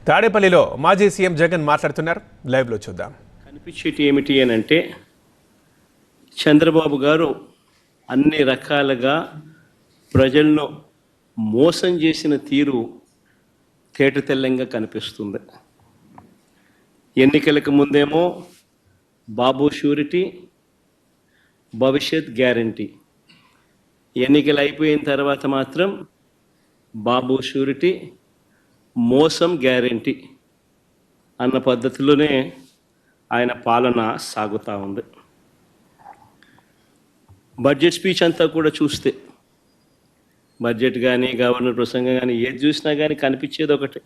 తాడేపల్లిలో మాజీ సీఎం జగన్ మాట్లాడుతున్నారు. లైవ్లో చూద్దాం. కనిపించేటి ఏమిటి అని అంటే చంద్రబాబు గారు అన్ని రకాలుగా ప్రజలను మోసం చేసిన తీరు తేటతెల్లంగా కనిపిస్తుంది. ఎన్నికలకు ముందేమో బాబు షూరిటీ, భవిష్యత్ గ్యారంటీ. ఎన్నికలు అయిపోయిన తర్వాత మాత్రం బాబు షూరిటీ, మోసం గ్యారంటీ అన్న పద్ధతిలోనే ఆయన పాలన సాగుతూ ఉంది. బడ్జెట్ స్పీచ్ అంతా కూడా చూస్తే, బడ్జెట్ కానీ గవర్నర్ ప్రసంగం కానీ ఏది చూసినా కానీ కనిపించేది ఒకటే.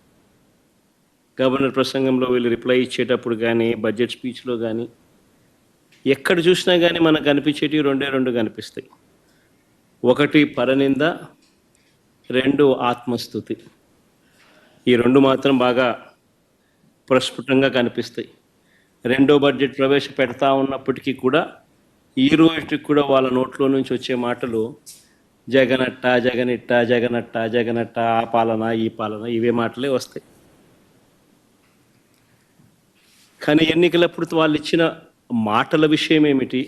గవర్నర్ ప్రసంగంలో వీళ్ళు రిప్లై ఇచ్చేటప్పుడు కానీ, బడ్జెట్ స్పీచ్లో కానీ ఎక్కడ చూసినా కానీ మనకు కనిపించేటివి రెండు కనిపిస్తాయి. ఒకటి పరనింద, రెండు ఆత్మస్తుతి. ఈ రెండు మాత్రం బాగా ప్రస్ఫుటంగా కనిపిస్తాయి. రెండో బడ్జెట్ ప్రవేశపెడతా ఉన్నప్పటికీ కూడా ఈ రోజుకి కూడా వాళ్ళ నోట్లో నుంచి వచ్చే మాటలు జగనట్ట, జగనిట్ట, జగనట్ట, జగనట్ట, ఆ పాలన, ఈ పాలన, ఇవే మాటలే వస్తాయి. కానీ ఎన్నికలప్పుడు వాళ్ళు ఇచ్చిన మాటల విషయం ఏమిటి,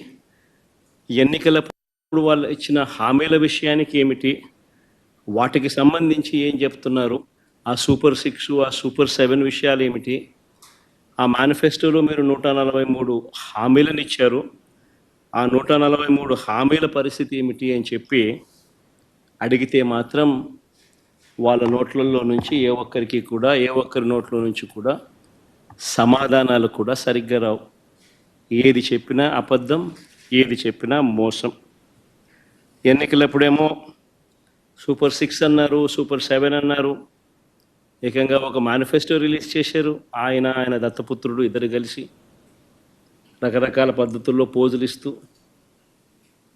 ఎన్నికలప్పుడు వాళ్ళు ఇచ్చిన హామీల విషయానికి ఏమిటి, వాటికి సంబంధించి ఏం చెప్తున్నారు, ఆ సూపర్ 6, ఆ సూపర్ 7 విషయాలు ఏమిటి, ఆ మేనిఫెస్టోలో మీరు 143 హామీలను ఇచ్చారు, ఆ 143 హామీల పరిస్థితి ఏమిటి అని చెప్పి అడిగితే మాత్రం వాళ్ళ నోట్లలో నుంచి ఏ ఒక్కరి నోట్ల నుంచి కూడా సమాధానాలు కూడా సరిగ్గా రావు. ఏది చెప్పినా అబద్ధం, ఏది చెప్పినా మోసం. ఎన్నికలప్పుడేమో సూపర్ 6 అన్నారు, సూపర్ 7 అన్నారు. ఏకంగా ఒక మేనిఫెస్టో రిలీజ్ చేశారు. ఆయన దత్తపుత్రుడు ఇద్దరు కలిసి రకరకాల పద్ధతుల్లో పోజులు ఇస్తూ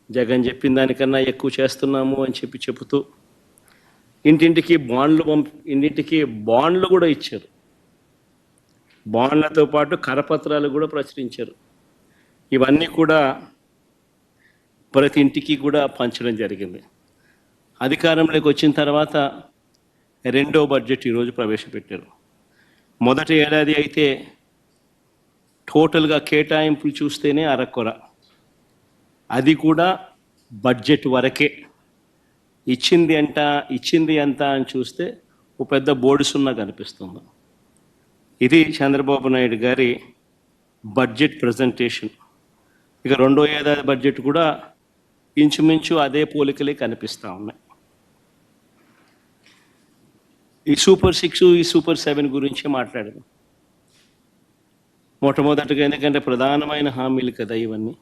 జగన్ చెప్పిన దానికన్నా ఎక్కువ చేస్తున్నాము అని చెబుతూ ఇంటింటికి బాండ్లు కూడా ఇచ్చారు. బాండ్లతో పాటు కరపత్రాలు కూడా ప్రచురించారు. ఇవన్నీ కూడా ప్రతి ఇంటికి కూడా పంచడం జరిగింది. అధికారంలోకి వచ్చిన తర్వాత రెండో బడ్జెట్ ఈరోజు ప్రవేశపెట్టారు. మొదటి ఏడాది అయితే టోటల్గా కేటాయింపులు చూస్తేనే అరకొర. అది కూడా బడ్జెట్ వరకే. ఇచ్చింది ఎంత అని చూస్తే ఒక పెద్ద బోర్డు సున్నా కనిపిస్తుంది. ఇది చంద్రబాబు నాయుడు గారి బడ్జెట్ ప్రజెంటేషన్. ఇక రెండో ఏడాది బడ్జెట్ కూడా ఇంచుమించు అదే పోలికలే కనిపిస్తూ ఉన్నాయి. ఈ సూపర్ 6, ఈ సూపర్ 7 గురించి మాట్లాడదాం. మొట్టమొదటిగా, ఎందుకంటే ప్రధానమైన హామీలు కదా ఇవన్నీ.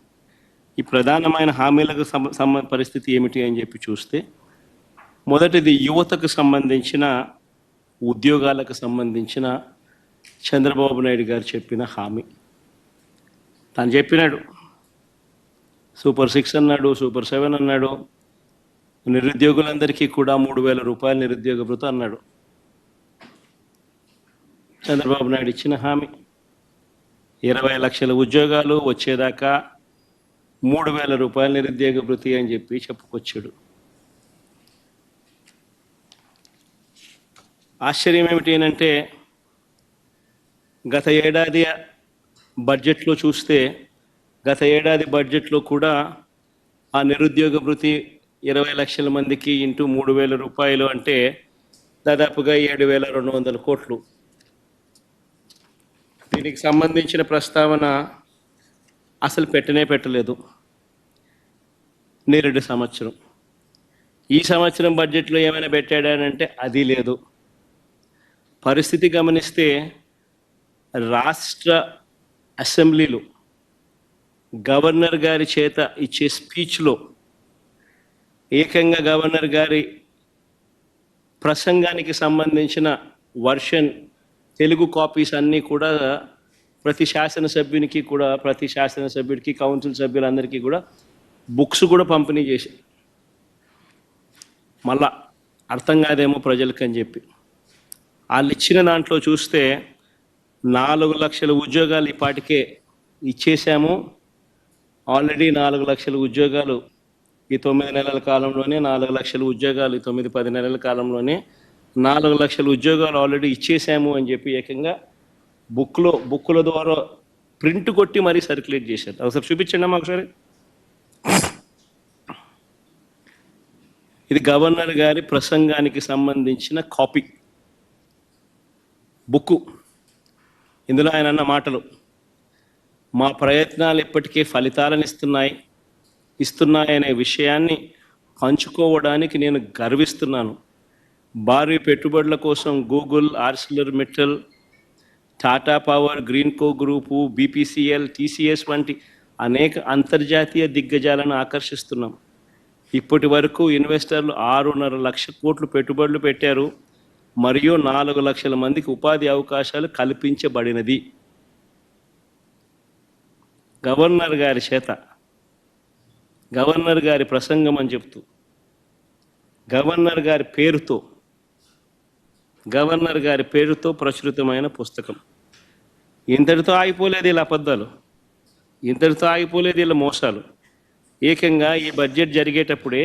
ఈ ప్రధానమైన హామీలకు పరిస్థితి ఏమిటి అని చెప్పి చూస్తే, మొదటిది యువతకు సంబంధించిన, ఉద్యోగాలకు సంబంధించిన చంద్రబాబు నాయుడు గారు చెప్పిన హామీ. తను చెప్పినాడు, సూపర్ 6 అన్నాడు, సూపర్ 7 అన్నాడు, నిరుద్యోగులందరికీ కూడా 3,000 రూపాయలు నిరుద్యోగ భృతి అన్నాడు. చంద్రబాబు నాయుడు ఇచ్చిన హామీ 20 లక్షల ఉద్యోగాలు వచ్చేదాకా 3,000 రూపాయలు నిరుద్యోగ భృతి అని చెప్పి చెప్పుకొచ్చాడు. ఆశ్చర్యం ఏమిటి అంటే, గత ఏడాది బడ్జెట్లో చూస్తే, గత ఏడాది బడ్జెట్లో కూడా ఆ నిరుద్యోగ భృతి 20 లక్షల మందికి ఇంటూ 3,000 రూపాయలు అంటే దాదాపుగా 7,200 కోట్లు. దీనికి సంబంధించిన ప్రస్తావన అసలు పెట్టలేదు. నేరేడు సంవత్సరం. ఈ సంవత్సరం బడ్జెట్లో ఏమైనా పెట్టాడానంటే అది లేదు. పరిస్థితి గమనిస్తే రాష్ట్ర అసెంబ్లీలో గవర్నర్ గారి చేత ఇచ్చే స్పీచ్లో ఏకంగా గవర్నర్ గారి ప్రసంగానికి సంబంధించిన వర్షన్ తెలుగు కాపీస్ అన్నీ కూడా ప్రతి శాసనసభ్యుడికి, కౌన్సిల్ సభ్యులందరికీ కూడా బుక్స్ కూడా పంపిణీ చేసి, మళ్ళా అర్థం కాదేమో ప్రజలకు అని చెప్పి వాళ్ళు ఇచ్చిన దాంట్లో చూస్తే 4 లక్షల ఉద్యోగాలు ఈ పాటికే ఇచ్చేసాము. ఆల్రెడీ 4 లక్షల ఉద్యోగాలు ఈ 9 నెలల కాలంలోనే, 4 లక్షల ఉద్యోగాలు ఈ 9-10 నెలల కాలంలోనే 4 లక్షల ఉద్యోగాలు ఆల్రెడీ ఇచ్చేసాము అని చెప్పి ఏకంగా బుక్కుల ద్వారా ప్రింట్ కొట్టి మరీ సర్క్యులేట్ చేశారు. ఒకసారి చూపించండి అమ్మా ఒకసారి. ఇది గవర్నర్ గారి ప్రసంగానికి సంబంధించిన కాపీ బుక్కు. ఇందులో ఆయన అన్న మాటలు: మా ప్రయత్నాలు ఇప్పటికే ఫలితాలను ఇస్తున్నాయనే విషయాన్ని పంచుకోవడానికి నేను గర్విస్తున్నాను. భారీ పెట్టుబడుల కోసం Google, Arcelor Mittal, Tata power, Greenko group, BPCL, TCS వంటి అనేక అంతర్జాతీయ దిగ్గజాలను ఆకర్షిస్తున్నాం. ఇప్పటి వరకు ఇన్వెస్టర్లు 6.5 లక్షల కోట్లు పెట్టుబడులు పెట్టారు మరియు 4 లక్షల మందికి ఉపాధి అవకాశాలు కల్పించబడినది. గవర్నర్ గారి చేత గవర్నర్ గారి ప్రసంగం అని చెప్తూ గవర్నర్ గారి పేరుతో ప్రచురితమైన పుస్తకం. ఇంతటితో ఆగిపోలేదు ఇలా అబద్ధాలు, ఇంతటితో ఆగిపోలేదు ఇలా మోసాలు. ఏకంగా ఈ బడ్జెట్ జరిగేటప్పుడే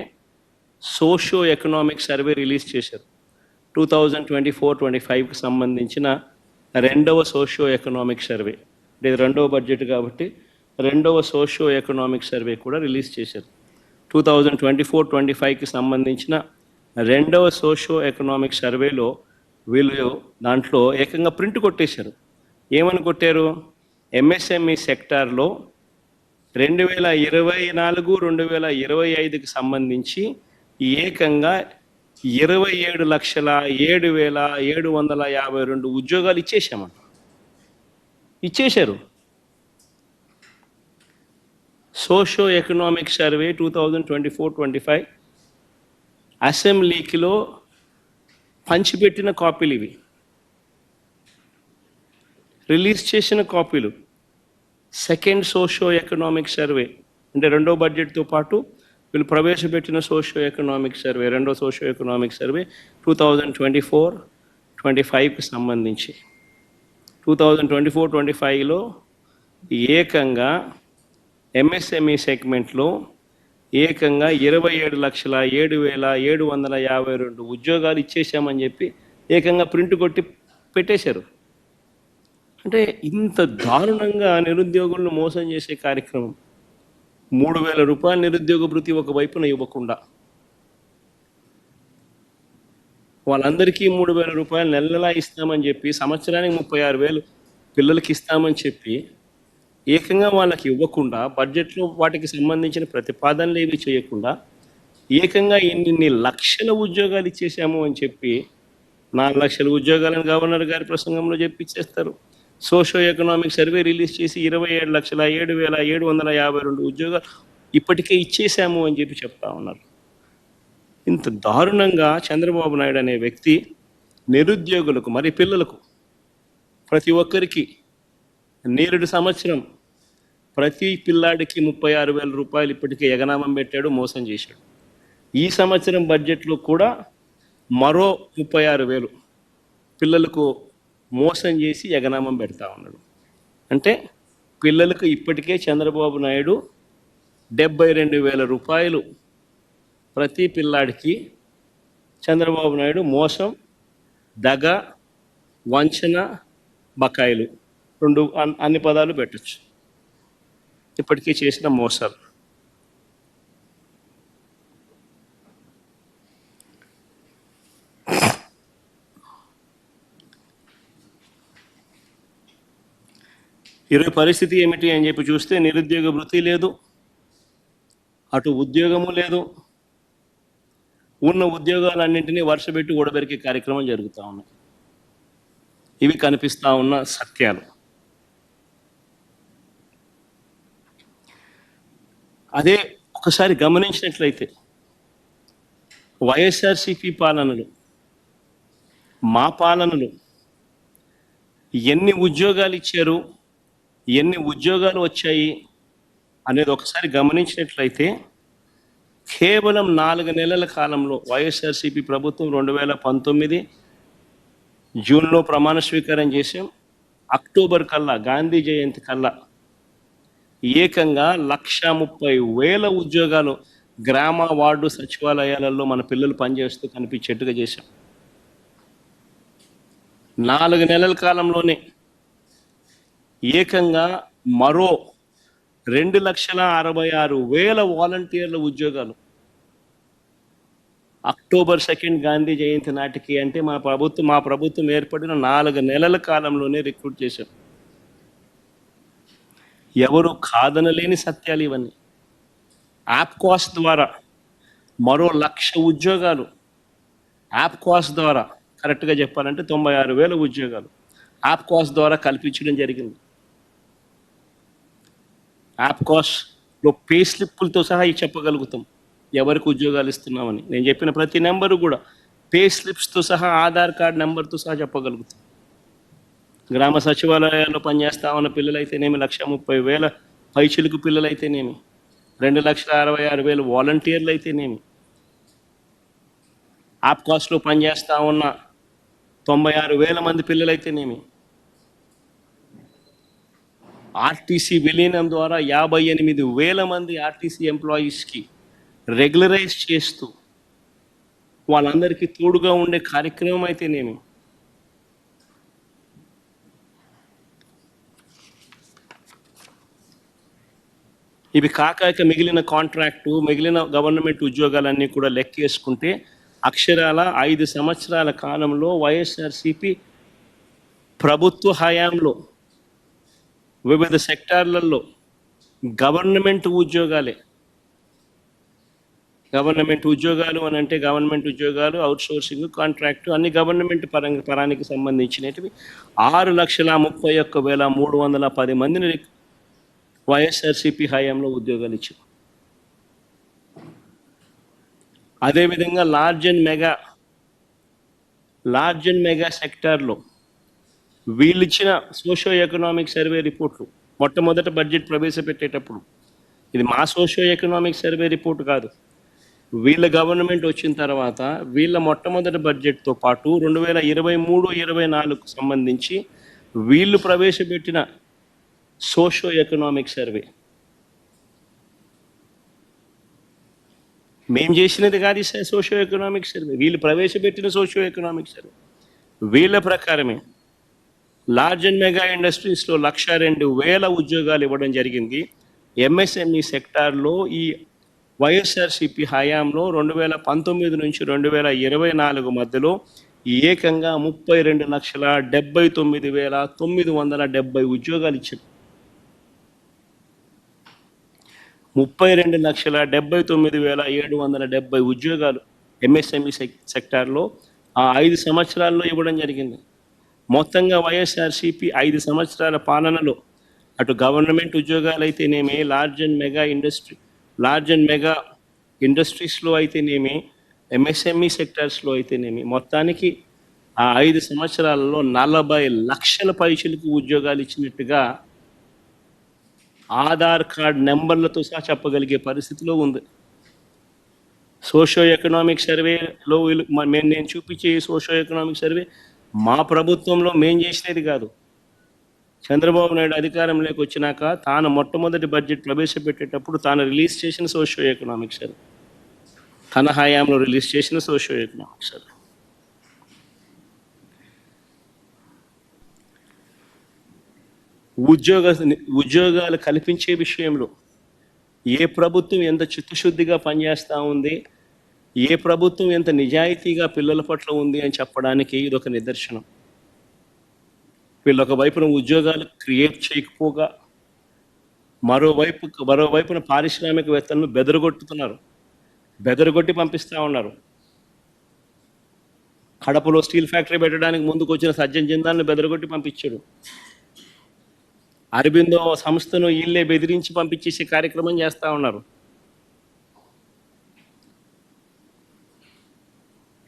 సోషియో ఎకనామిక్ సర్వే రిలీజ్ చేశారు. 2024-25కి సంబంధించిన రెండవ సోషియో ఎకనామిక్ సర్వే. ఇది రెండవ బడ్జెట్ కాబట్టి రెండవ సోషియో ఎకనామిక్ సర్వే కూడా రిలీజ్ చేశారు. 2024-25కి సంబంధించిన రెండవ సోషియో ఎకనామిక్ సర్వేలో వీళ్ళు దాంట్లో ఏకంగా ప్రింట్ కొట్టేశారు. ఏమని కొట్టారు? ఎంఎస్ఎంఈ సెక్టార్లో 2024-2025కి సంబంధించి ఏకంగా 27,07,752 ఉద్యోగాలు ఇచ్చేశారు. సోషియో ఎకనామిక్ సర్వే 2024-25 అసెంబ్లీకిలో పంచిపెట్టిన కాపీలు ఇవి, రిలీజ్ చేసిన కాపీలు. సెకండ్ సోషియో ఎకనామిక్ సర్వే అంటే రెండో బడ్జెట్తో పాటు వీళ్ళు ప్రవేశపెట్టిన సోషియో ఎకనామిక్ సర్వే, రెండో సోషియో ఎకనామిక్ సర్వే 2024-25కి సంబంధించి. 2024-25లో ఏకంగా ఎంఎస్ఎంఈ సెగ్మెంట్లో ఏకంగా 27,07,752 ఉద్యోగాలు ఇచ్చేసామని చెప్పి ఏకంగా ప్రింట్ కొట్టి పెట్టేశారు. అంటే ఇంత దారుణంగా నిరుద్యోగులను మోసం చేసే కార్యక్రమం. 3,000 రూపాయల నిరుద్యోగ భృతి ఒక వైపున ఇవ్వకుండా, వాళ్ళందరికీ 3,000 రూపాయలు నెలలా ఇస్తామని చెప్పి, సంవత్సరానికి 36,000 పిల్లలకి ఇస్తామని చెప్పి ఏకంగా వాళ్ళకి ఇవ్వకుండా, బడ్జెట్లో వాటికి సంబంధించిన ప్రతిపాదనలు ఏవి చేయకుండా ఏకంగా ఇన్ని లక్షల ఉద్యోగాలు ఇచ్చేసాము అని చెప్పి 4 లక్షల ఉద్యోగాలను గవర్నర్ గారి ప్రసంగంలో చెప్పిచ్చేస్తారు. సోషియో ఎకనామిక్ సర్వే రిలీజ్ చేసి 27,07,752 ఉద్యోగాలు ఇప్పటికే ఇచ్చేసాము అని చెప్పి చెప్తా ఉన్నారు. ఇంత దారుణంగా చంద్రబాబు నాయుడు అనే వ్యక్తి నిరుద్యోగులకు, మరి పిల్లలకు, ప్రతి ఒక్కరికి నేరుడు సంవత్సరం ప్రతి పిల్లాడికి 36,000 రూపాయలు ఇప్పటికే ఎగనామం పెట్టాడు, మోసం చేశాడు. ఈ సంవత్సరం బడ్జెట్లో కూడా మరో 36,000 పిల్లలకు మోసం చేసి ఎగనామం పెడతా ఉన్నాడు. అంటే పిల్లలకు ఇప్పటికే చంద్రబాబు నాయుడు 72,000 రూపాయలు ప్రతి పిల్లాడికి చంద్రబాబు నాయుడు మోసం, దగ, వంచన, బకాయిలు రెండు అన్ని పదాలు పెట్టచ్చు ఇప్పటికీ చేసిన మోసాలు. ఈరోజు పరిస్థితి ఏమిటి అని చెప్పి చూస్తే నిరుద్యోగ వృత్తి లేదు, అటు ఉద్యోగము లేదు. ఉన్న ఉద్యోగాలన్నింటినీ వర్షపెట్టి ఊడబెరికే కార్యక్రమం జరుగుతూ ఉన్నాయి. ఇవి కనిపిస్తూ ఉన్న సత్యాలు. అదే ఒకసారి గమనించినట్లయితే వైఎస్ఆర్సీపీ పాలనలు, మా పాలనలు ఎన్ని ఉద్యోగాలు ఇచ్చారు, ఎన్ని ఉద్యోగాలు వచ్చాయి అనేది ఒకసారి గమనించినట్లయితే కేవలం 4 నెలల కాలంలో వైఎస్ఆర్సీపీ ప్రభుత్వం 2019 జూన్లో ప్రమాణ స్వీకారం చేసాం. అక్టోబర్ కల్లా, గాంధీ జయంతి కల్లా ఏకంగా 130,000 ఉద్యోగాలు గ్రామ, వార్డు సచివాలయాలలో మన పిల్లలు పనిచేస్తూ కనిపించేట్టుగా చేశాం. 4 నెలల కాలంలోనే ఏకంగా మరో 2,66,000 వాలంటీర్ల ఉద్యోగాలు అక్టోబర్ 2 గాంధీ జయంతి నాటికి, అంటే మా ప్రభుత్వం ఏర్పడిన 4 నెలల కాలంలోనే రిక్రూట్ చేశాం. ఎవరు కాదనలేని సత్యాలు ఇవన్నీ. యాప్కాస్ ద్వారా మరో 1,00,000 ఉద్యోగాలు, యాప్కాస్ ద్వారా కరెక్ట్గా చెప్పాలంటే 96,000 ఉద్యోగాలు యాప్కాస్ ద్వారా కల్పించడం జరిగింది. యాప్కాస్లో పే స్లిప్పులతో సహా చెప్పగలుగుతాం ఎవరికి ఉద్యోగాలు ఇస్తున్నామని. నేను చెప్పిన ప్రతి నెంబరు కూడా పే స్లిప్స్తో సహా, ఆధార్ కార్డ్ నెంబర్తో సహా చెప్పగలుగుతాం. గ్రామ సచివాలయాల్లో పనిచేస్తా ఉన్న పిల్లలైతేనేమి, 1,30,000 పైచిలుకు పిల్లలైతేనేమి, 2,66,000 వాలంటీర్లు అయితేనేమి, యాప్కాస్లో పనిచేస్తా ఉన్న 96,000 మంది పిల్లలైతేనేమి, ఆర్టీసీ విలీనం ద్వారా 58,000 మంది ఆర్టీసీ ఎంప్లాయీస్కి రెగ్యులరైజ్ చేస్తూ వాళ్ళందరికీ తోడుగా ఉండే కార్యక్రమం అయితేనేమి, ఇవి కాక మిగిలిన కాంట్రాక్టు, మిగిలిన గవర్నమెంట్ ఉద్యోగాలన్నీ కూడా లెక్కేసుకుంటే అక్షరాల 5 సంవత్సరాల కాలంలో వైఎస్ఆర్సిపి ప్రభుత్వ హయాంలో వివిధ సెక్టార్లలో గవర్నమెంట్ ఉద్యోగాలు అని అంటే గవర్నమెంట్ ఉద్యోగాలు, అవుట్సోర్సింగ్, కాంట్రాక్టు అన్ని గవర్నమెంట్ పరానికి సంబంధించినవి 6,31,310 మందిని వైఎస్ఆర్సిపి హయాంలో ఉద్యోగాలు ఇచ్చారు. అదేవిధంగా లార్జ్ అండ్ మెగా సెక్టార్లో వీళ్ళు ఇచ్చిన సోషో ఎకనామిక్ సర్వే రిపోర్ట్లు మొట్టమొదట బడ్జెట్ ప్రవేశపెట్టేటప్పుడు, ఇది మా సోషో ఎకనామిక్ సర్వే రిపోర్ట్ కాదు, వీళ్ళ గవర్నమెంట్ వచ్చిన తర్వాత వీళ్ళ మొట్టమొదటి బడ్జెట్తో పాటు 2023-24 సంబంధించి వీళ్ళు ప్రవేశపెట్టిన సోషో ఎకనామిక్ సర్వే, మేము చేసినది కాదు సోషో ఎకనామిక్ సర్వే, వీళ్ళు ప్రవేశపెట్టిన సోషో ఎకనామిక్ సర్వే. వీళ్ళ ప్రకారమే లార్జ్ అండ్ మెగా ఇండస్ట్రీస్లో 102,000 ఉద్యోగాలు ఇవ్వడం జరిగింది. ఎంఎస్ఎంఈ సెక్టార్లో ఈ వైఎస్ఆర్సిపి హయాంలో 2019 నుంచి 2024 మధ్యలో ఏకంగా 32,79,970 ఉద్యోగాలు ఇచ్చారు. 32,79,770 ఉద్యోగాలు ఎంఎస్ఎంఈ సెక్టార్లో ఆ 5 సంవత్సరాల్లో ఇవ్వడం జరిగింది. మొత్తంగా వైఎస్ఆర్సిపి 5 సంవత్సరాల పాలనలో అటు గవర్నమెంట్ ఉద్యోగాలు అయితేనేమి, లార్జ్ అండ్ మెగా ఇండస్ట్రీస్లో అయితేనేమి, ఎంఎస్ఎంఈ సెక్టార్స్లో అయితేనేమి, మొత్తానికి ఆ 5 సంవత్సరాలలో 40 లక్షల పైచిలకు ఉద్యోగాలు ఇచ్చినట్టుగా ఆధార్ కార్డ్ నెంబర్లతో సహా చెప్పగలిగే పరిస్థితిలో ఉంది. సోషో ఎకనామిక్ సర్వేలో నేను చూపించే సోషో ఎకనామిక్ సర్వే మా ప్రభుత్వంలో మేము చేసినది కాదు. చంద్రబాబు నాయుడు అధికారంలోకి వచ్చినాక తాను మొట్టమొదటి బడ్జెట్ ప్రవేశపెట్టేటప్పుడు తాను రిలీజ్ చేసిన సోషో ఎకనామిక్ సర్వే, తన హయాంలో రిలీజ్ చేసిన సోషో ఎకనామిక్ సర్వే. ఉద్యోగాలు కల్పించే విషయంలో ఏ ప్రభుత్వం ఎంత చిత్తశుద్ధిగా పనిచేస్తూ ఉంది, ఏ ప్రభుత్వం ఎంత నిజాయితీగా పిల్లల పట్ల ఉంది అని చెప్పడానికి ఇదొక నిదర్శనం. వీళ్ళు ఒక వైపున ఉద్యోగాలు క్రియేట్ చేయకపోగా మరోవైపున పారిశ్రామికవేత్తలను బెదరగొట్టి పంపిస్తూ ఉన్నారు. కడపలో స్టీల్ ఫ్యాక్టరీ పెట్టడానికి ముందుకు వచ్చిన సజ్జన్ జిందాల్ని బెదరగొట్టి పంపించాడు. అరబిందో సంస్థను వీళ్ళే బెదిరించి పంపించేసే కార్యక్రమం చేస్తూ ఉన్నారు.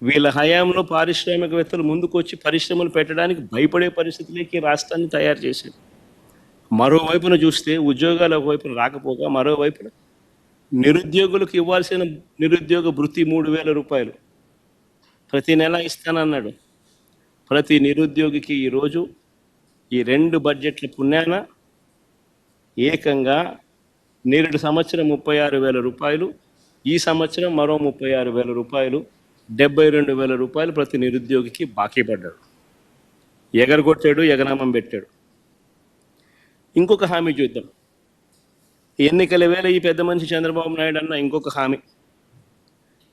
వీళ్ళ హయాంలో పారిశ్రామికవేత్తలు ముందుకు వచ్చి పరిశ్రమలు పెట్టడానికి భయపడే పరిస్థితులకి రాష్ట్రాన్ని తయారు చేశారు. మరోవైపున చూస్తే ఉద్యోగాలు ఒకవైపున రాకపోగా మరోవైపున నిరుద్యోగులకు ఇవ్వాల్సిన నిరుద్యోగ భృతి 3,000 రూపాయలు ప్రతి నెల ఇస్తానన్నాడు. ప్రతి నిరుద్యోగికి ఈరోజు ఈ 2 బడ్జెట్ల పుణ్యాన ఏకంగా నేరుడు సంవత్సరం 36,000 రూపాయలు, ఈ సంవత్సరం మరో 36,000 రూపాయలు, 72,000 రూపాయలు ప్రతి నిరుద్యోగికి బాకీ పడ్డాడు. ఎగరగొట్టాడు, ఎగనామం పెట్టాడు. ఇంకొక హామీ చూద్దాం. ఎన్నికల వేళ ఈ పెద్ద మనిషి చంద్రబాబు నాయుడు అన్న ఇంకొక హామీ,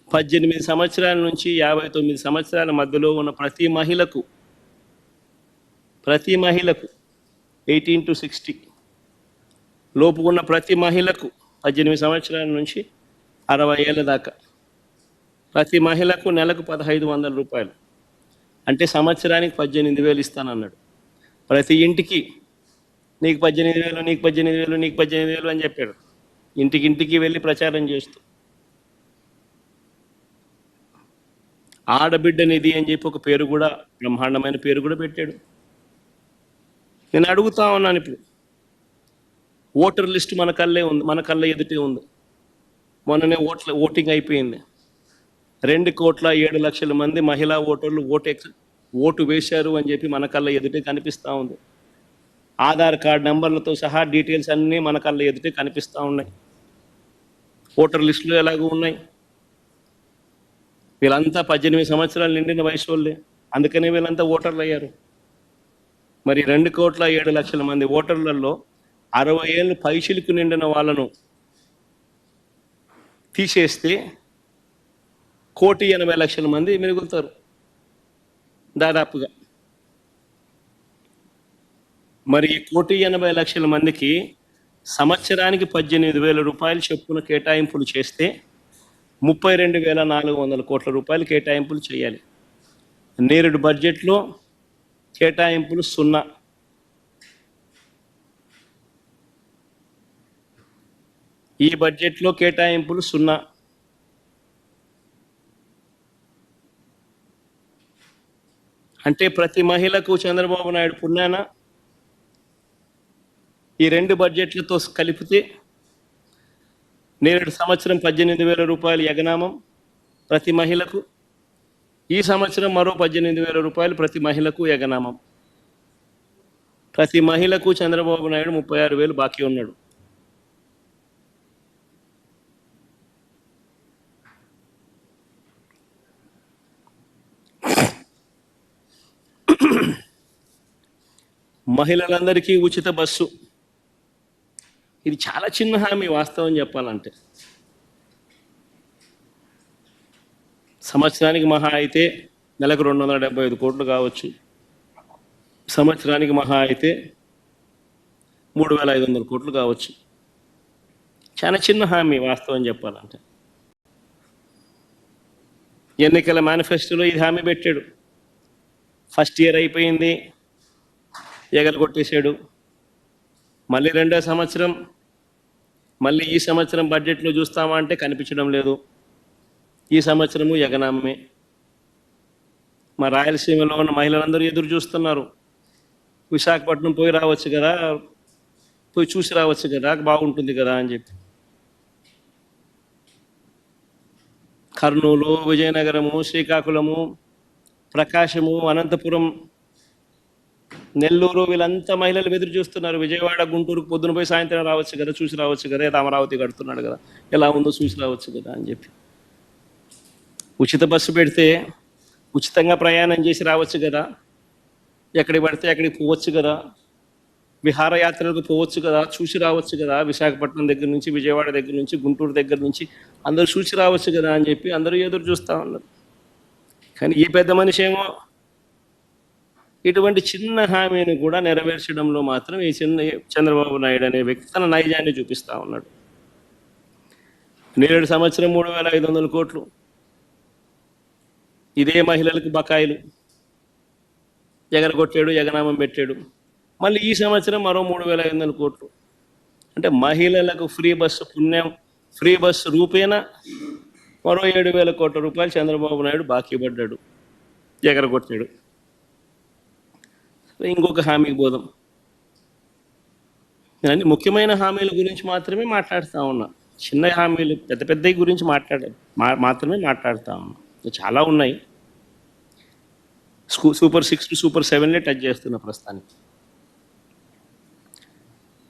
18 సంవత్సరాల నుంచి 59 సంవత్సరాల మధ్యలో ఉన్న ప్రతి మహిళకు 18 to 60 లోపు ఉన్న ప్రతి మహిళకు 18 సంవత్సరాల నుంచి 60 ఏళ్ళ దాకా ప్రతి మహిళకు నెలకు 1,500 రూపాయలు, అంటే సంవత్సరానికి 18,000 ఇస్తానన్నాడు. ప్రతి ఇంటికి నీకు 18,000, నీకు 18,000, నీకు 18,000 అని చెప్పాడు. ఇంటికి వెళ్ళి ప్రచారం చేస్తూ ఆడబిడ్డ నిధి అని చెప్పి ఒక పేరు కూడా, బ్రహ్మాండమైన పేరు కూడా పెట్టాడు. నేను అడుగుతా ఉన్నాను, ఇప్పుడు ఓటర్ లిస్ట్ మన కళ్ళ ఎదుటే ఉంది. మొన్ననే ఓటింగ్ అయిపోయింది. 2,07,00,000 మంది మహిళా ఓటర్లు ఓటు వేశారు అని చెప్పి మన కళ్ళ ఎదుటే కనిపిస్తూ ఉంది. ఆధార్ కార్డ్ నెంబర్లతో సహా డీటెయిల్స్ అన్నీ మన కళ్ళ ఎదుటే కనిపిస్తూ ఉన్నాయి. ఓటర్ లిస్టులు ఎలాగో ఉన్నాయి. వీళ్ళంతా 18 సంవత్సరాలు నిండిన వయసు వాళ్ళే, అందుకనే వీళ్ళంతా ఓటర్లు అయ్యారు. మరి 2,07,00,000 మంది ఓటర్లలో 60 ఏళ్ళు పైచిలకు నిండిన వాళ్ళను తీసేస్తే 1,80,00,000 మంది మిగులుతారు దాదాపుగా. మరి 1,80,00,000 మందికి సంవత్సరానికి 18,000 రూపాయలు చొప్పున కేటాయింపులు చేస్తే 32,400 కోట్ల రూపాయలు కేటాయింపులు చేయాలి. నేరుడు బడ్జెట్లో కేటాయింపులు 0. ఈ బడ్జెట్లో కేటాయింపులు 0. అంటే ప్రతి మహిళకు చంద్రబాబు నాయుడు పుణ్యాన ఈ 2 బడ్జెట్లతో కలిపితే నేడు సంవత్సరం 18,000 రూపాయలు ఎగనామం ప్రతి మహిళకు, ఈ సంవత్సరం మరో 18,000 రూపాయలు ప్రతి మహిళకు ఎగనామం. ప్రతి మహిళకు చంద్రబాబు నాయుడు 36,000 బాకీ ఉన్నాడు. మహిళలందరికీ ఉచిత బస్సు, ఇది చాలా చిన్న హామీ వాస్తవం చెప్పాలంటే. సంవత్సరానికి మహా అయితే నెలకు 275 కోట్లు కావచ్చు, సంవత్సరానికి మహా అయితే 3,500 కోట్లు కావచ్చు. చాలా చిన్న హామీ వాస్తవం చెప్పాలంటే. ఎన్నికల మేనిఫెస్టోలో ఇది హామీ పెట్టాడు. ఫస్ట్ ఇయర్ అయిపోయింది, ఎగరగొట్టేశాడు. మళ్ళీ 2వ సంవత్సరం, మళ్ళీ ఈ సంవత్సరం బడ్జెట్లో చూస్తామా అంటే కనిపించడం లేదు. ఈ సంవత్సరము ఎగనామే. మా రాయలసీమలో ఉన్న మహిళలందరూ ఎదురు చూస్తున్నారు. విశాఖపట్నం పోయి రావచ్చు కదా, పోయి చూసి రావచ్చు కదా, బాగుంటుంది కదా అని చెప్పి. కర్నూలు, విజయనగరము, శ్రీకాకుళము, ప్రకాశము, అనంతపురం, నెల్లూరు, వీళ్ళంతా మహిళలు ఎదురు చూస్తున్నారు. విజయవాడ, గుంటూరుకు పొద్దున పోయి సాయంత్రం రావచ్చు కదా, చూసి రావచ్చు కదా, అమరావతి కడుతున్నాడు కదా, ఎలా ఉందో చూసి రావచ్చు కదా అని చెప్పి. ఉచిత బస్సు పెడితే ఉచితంగా ప్రయాణం చేసి రావచ్చు కదా, ఎక్కడికి పడితే అక్కడికి పోవచ్చు కదా, విహారయాత్రలకు పోవచ్చు కదా, చూసి రావచ్చు కదా, విశాఖపట్నం దగ్గర నుంచి, విజయవాడ దగ్గర నుంచి, గుంటూరు దగ్గర నుంచి అందరూ చూసి రావచ్చు కదా అని చెప్పి అందరూ ఎదురు చూస్తూ ఉన్నారు. కానీ ఈ పెద్ద మనిషి ఏమో ఇటువంటి చిన్న హామీని కూడా నెరవేర్చడంలో మాత్రం ఈ చంద్రబాబు నాయుడు అనే వ్యక్తి తన నైజాన్ని చూపిస్తూ ఉన్నాడు. నేడు సంవత్సరం 3,500 కోట్లు ఇదే మహిళలకు బకాయిలు ఎగరగొట్టాడు, ఎగనామం పెట్టాడు. మళ్ళీ ఈ సంవత్సరం మరో 3,500 కోట్లు. అంటే మహిళలకు ఫ్రీ బస్సు పుణ్యం, ఫ్రీ బస్సు రూపేణా మరో 7,000 కోట్ల రూపాయలు చంద్రబాబు నాయుడు బాకీ పడ్డాడు, ఎగరగొట్టాడు. ఇంకొక హామీకి పోదాం. నేను అన్ని ముఖ్యమైన హామీల గురించి మాత్రమే మాట్లాడుతూ ఉన్నా. చిన్న హామీలు, పెద్ద పెద్దవి గురించి మాత్రమే మాట్లాడుతూ ఉన్నా. చాలా ఉన్నాయి. సూపర్ 6 టు సూపర్ 7 టచ్ చేస్తున్న ప్రస్తుతానికి.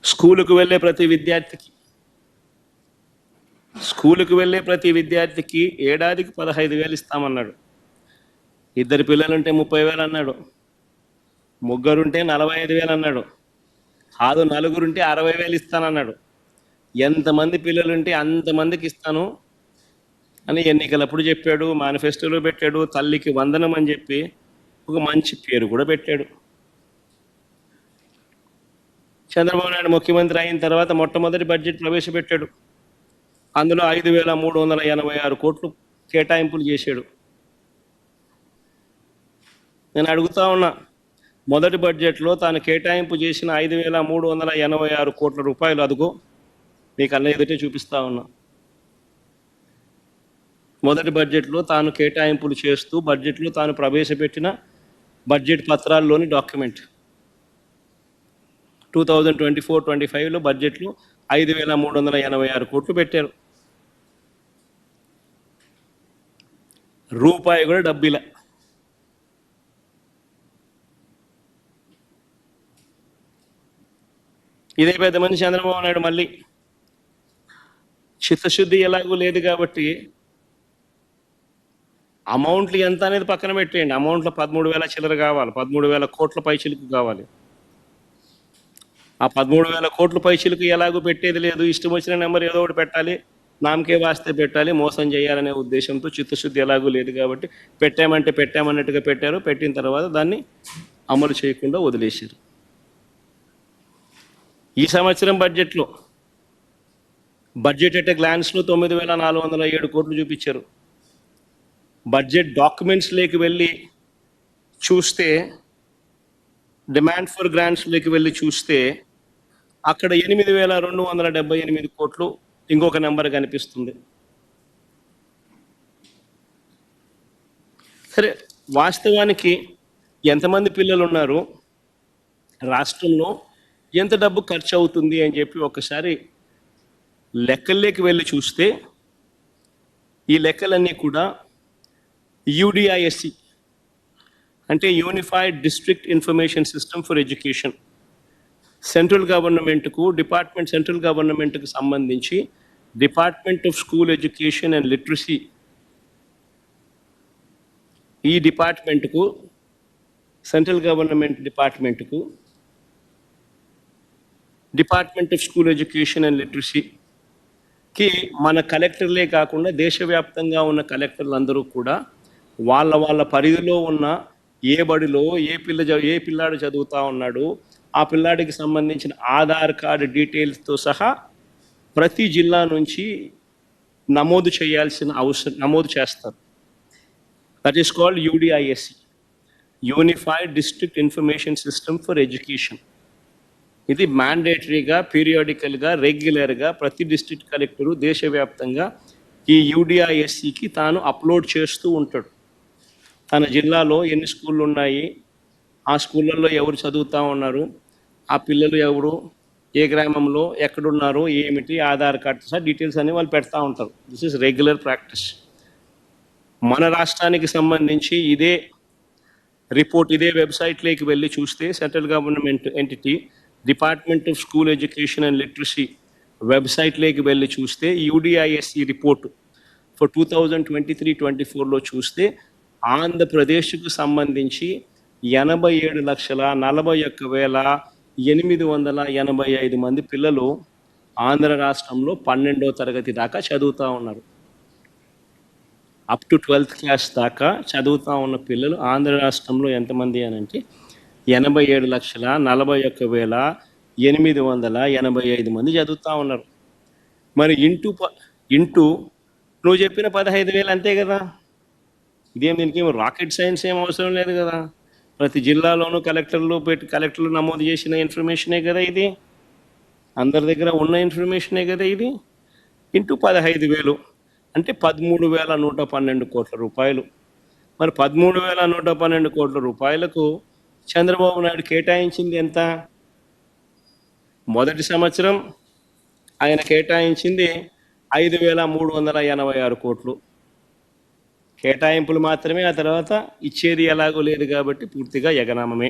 స్కూలుకు వెళ్ళే ప్రతి విద్యార్థికి ఏడాదికి 15,000 ఇస్తామన్నాడు. 2 పిల్లలుంటే 30,000 అన్నాడు. ముగ్గురుంటే 45,000 అన్నాడు. కాదు నలుగురుంటే 60,000 ఇస్తానన్నాడు. ఎంతమంది పిల్లలుంటే అంతమందికి ఇస్తాను అని ఎన్నికలప్పుడు చెప్పాడు, మేనిఫెస్టోలో పెట్టాడు, తల్లికి వందనం అని చెప్పి ఒక మంచి పేరు కూడా పెట్టాడు. చంద్రబాబు నాయుడు ముఖ్యమంత్రి అయిన తర్వాత మొట్టమొదటి బడ్జెట్ ప్రవేశపెట్టాడు. అందులో 5,386 కోట్లు కేటాయింపులు చేశాడు. నేను అడుగుతా ఉన్నా, మొదటి బడ్జెట్లో తాను కేటాయింపు చేసిన 5,386 కోట్ల రూపాయలు అదుగో మీకు అన్న ఎదుటే చూపిస్తా ఉన్నా. మొదటి బడ్జెట్లో తాను కేటాయింపులు చేస్తూ బడ్జెట్లో తాను ప్రవేశపెట్టిన బడ్జెట్ పత్రాల్లోని డాక్యుమెంట్ 2024-25లో బడ్జెట్లో 5,386 కోట్లు పెట్టారు. రూపాయి కూడా డబ్బిలా. ఇదే పెద్ద మంది చంద్రబాబు నాయుడు మళ్ళీ చిత్తశుద్ధి ఎలాగూ లేదు కాబట్టి అమౌంట్లు ఎంత అనేది పక్కన పెట్టేయండి. అమౌంట్లో 13,000 చిల్లర కావాలి, 13,000 కోట్ల పైచిలుకు కావాలి. ఆ 13,000 కోట్ల పైచిలుకు ఎలాగూ పెట్టేది లేదు. ఇష్టం వచ్చిన నెంబర్ ఏదో ఒకటి పెట్టాలి, నామకే వాస్తే పెట్టాలి, మోసం చేయాలనే ఉద్దేశంతో చిత్తశుద్ధి ఎలాగూ లేదు కాబట్టి పెట్టామంటే పెట్టామన్నట్టుగా పెట్టారు. పెట్టిన తర్వాత దాన్ని అమలు చేయకుండా వదిలేశారు. ఈ సంవత్సరం బడ్జెట్లో బడ్జెట్ అట్ గ్లాన్స్లో 9,407 కోట్లు చూపించారు. బడ్జెట్ డాక్యుమెంట్స్లోకి వెళ్ళి చూస్తే, డిమాండ్ ఫర్ గ్రాంట్స్లోకి వెళ్ళి చూస్తే అక్కడ 8,278 కోట్లు ఇంకొక నెంబర్ కనిపిస్తుంది. సరే, వాస్తవానికి ఎంతమంది పిల్లలు ఉన్నారు, రాష్ట్రంలో ఎంత డబ్బు ఖర్చు అవుతుంది అని చెప్పి ఒకసారి లెక్కల్లోకి వెళ్ళి చూస్తే ఈ లెక్కలన్నీ కూడా యూడిఐఎస్సి అంటే unified district information system for education, central గవర్నమెంట్కి సంబంధించి department of school education and literacy, ఈ డిపార్ట్మెంట్కు central government department of school education and లిటరసీకి మన కలెక్టర్లే కాకుండా దేశవ్యాప్తంగా ఉన్న కలెక్టర్లు అందరూ కూడా వాళ్ళ పరిధిలో ఉన్న ఏ బడిలో ఏ పిల్లాడు చదువుతా ఉన్నాడు, ఆ పిల్లాడికి సంబంధించిన ఆధార్ కార్డు డీటెయిల్స్తో సహా ప్రతి జిల్లా నుంచి నమోదు చేస్తారు. That is called యూడిఐఎస్సి, unified district information system for education. ఇది మ్యాండేటరీగా, పీరియాడికల్గా, రెగ్యులర్గా ప్రతి డిస్ట్రిక్ట్ కలెక్టరు దేశవ్యాప్తంగా ఈ యూడిఐఎస్సికి తాను అప్లోడ్ చేస్తూ ఉంటాడు. తన జిల్లాలో ఎన్ని స్కూళ్ళు ఉన్నాయి, ఆ స్కూళ్ళల్లో ఎవరు చదువుతూ ఉన్నారు, ఆ పిల్లలు ఎవరు, ఏ గ్రామంలో ఎక్కడున్నారు, ఏమిటి, ఆధార్ కార్డు సహా డీటెయిల్స్ అన్ని వాళ్ళు పెడతా ఉంటారు. This is regular practice. మన రాష్ట్రానికి సంబంధించి ఇదే రిపోర్ట్ ఇదే వెబ్సైట్లోకి వెళ్ళి చూస్తే central government entity department of school education and literacy వెబ్సైట్లోకి వెళ్ళి చూస్తే యూడిఐఎస్సి రిపోర్టు ఫర్ 2023-24లో చూస్తే ఆంధ్రప్రదేశ్కు సంబంధించి 87,41,885 మంది పిల్లలు ఆంధ్ర రాష్ట్రంలో 12వ తరగతి దాకా చదువుతూ ఉన్నారు. అప్ టు 12th క్లాస్ దాకా చదువుతూ ఉన్న పిల్లలు ఆంధ్ర రాష్ట్రంలో ఎంతమంది అని అంటే 87,41,885 మంది చదువుతూ ఉన్నారు. మరి ఇంటూ నువ్వు చెప్పిన 15,000 అంతే కదా. దీనికి రాకెట్ సైన్స్ ఏం అవసరం లేదు కదా. ప్రతి జిల్లాలోనూ కలెక్టర్లు నమోదు చేసిన ఇన్ఫర్మేషనే కదా ఇది, అందరి దగ్గర ఉన్న ఇన్ఫర్మేషనే కదా ఇది. ఇంటూ 15,000 అంటే 13,112 కోట్ల రూపాయలు. మరి 13,112 కోట్ల రూపాయలకు చంద్రబాబు నాయుడు కేటాయించింది ఎంత? మొదటి సంవత్సరం ఆయన కేటాయించింది 5,386 కోట్లు కేటాయింపులు మాత్రమే. ఆ తర్వాత ఇచ్చేది ఎలాగో లేదు కాబట్టి పూర్తిగా ఎగనామమే.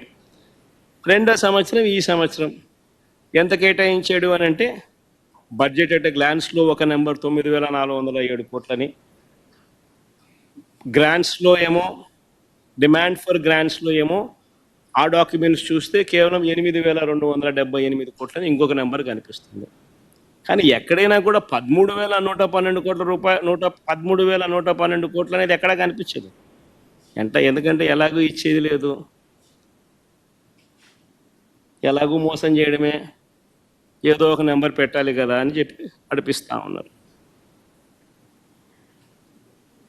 రెండో సంవత్సరం ఈ సంవత్సరం ఎంత కేటాయించాడు అని అంటే బడ్జెట్ అట్ గ్లాన్స్లో ఒక నెంబర్ 9,407 కోట్లని, గ్రాంట్స్లో ఏమో డిమాండ్ ఫర్ గ్రాంట్స్లో ఏమో ఆ డాక్యుమెంట్స్ చూస్తే కేవలం 8,278 కోట్లని ఇంకొక నెంబర్ కనిపిస్తుంది. కానీ ఎక్కడైనా కూడా 13,112 కోట్ల రూపాయలు 13,112 కోట్లు అనేది ఎక్కడా కనిపించదు. ఎందుకంటే ఎలాగూ ఇచ్చేది లేదు, ఎలాగూ మోసం చేయడమే, ఏదో ఒక నెంబర్ పెట్టాలి కదా అని చెప్పి నడిపిస్తూ ఉన్నారు.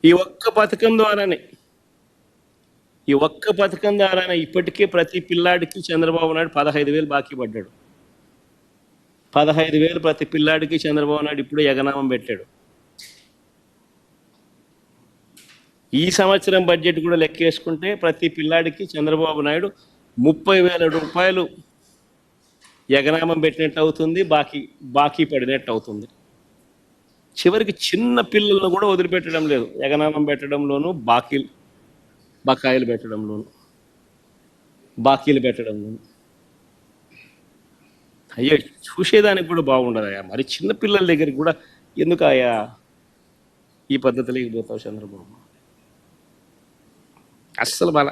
ఈ ఒక్క పథకం ద్వారానే ఇప్పటికే ప్రతి పిల్లాడికి చంద్రబాబు నాయుడు 15,000 బాకీ పడ్డాడు. 15,000 ప్రతి పిల్లాడికి చంద్రబాబు నాయుడు ఇప్పుడు ఎగనామం పెట్టాడు. ఈ సంవత్సరం బడ్జెట్ కూడా లెక్కేసుకుంటే ప్రతి పిల్లాడికి చంద్రబాబు నాయుడు 30,000 రూపాయలు ఎగనామం పెట్టినట్టు అవుతుంది, బాకీ పడినట్టు అవుతుంది. చివరికి చిన్న పిల్లలను కూడా వదిలిపెట్టడం లేదు, ఎగనామం పెట్టడంలోను, బకాయిలు పెట్టడంలోను. అయ్యో, చూసేదానికి కూడా బాగుండదయ్యా, మరి చిన్న పిల్లల దగ్గరికి కూడా ఎందుకు అయ్యా ఈ పద్ధతిలోకి పోతావు చంద్రబాబు? అస్సలు బాల